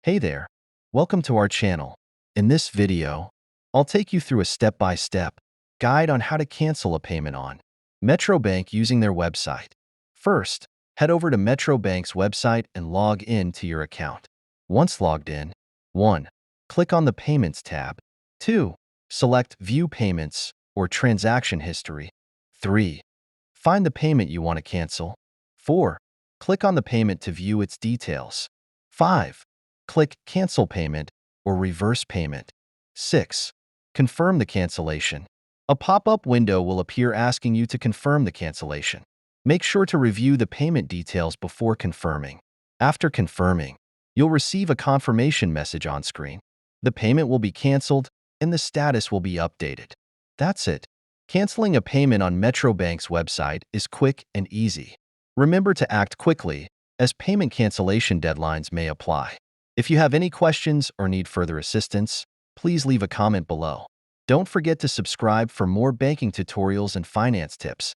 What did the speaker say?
Hey there, welcome to our channel. In this video, I'll take you through a step-by-step guide on how to cancel a payment on Metro Bank using their website. First, head over to Metro Bank's website and log in to your account. Once logged in, 1. Click on the Payments tab. 2. Select View Payments or Transaction History. 3. Find the payment you want to cancel. 4. Click on the payment to view its details. 5. Click Cancel Payment or Reverse Payment. 6. Confirm the cancellation. A pop-up window will appear asking you to confirm the cancellation. Make sure to review the payment details before confirming. After confirming, you'll receive a confirmation message on screen. The payment will be canceled and the status will be updated. That's it. Canceling a payment on Metro Bank's website is quick and easy. Remember to act quickly, as payment cancellation deadlines may apply. If you have any questions or need further assistance, please leave a comment below. Don't forget to subscribe for more banking tutorials and finance tips.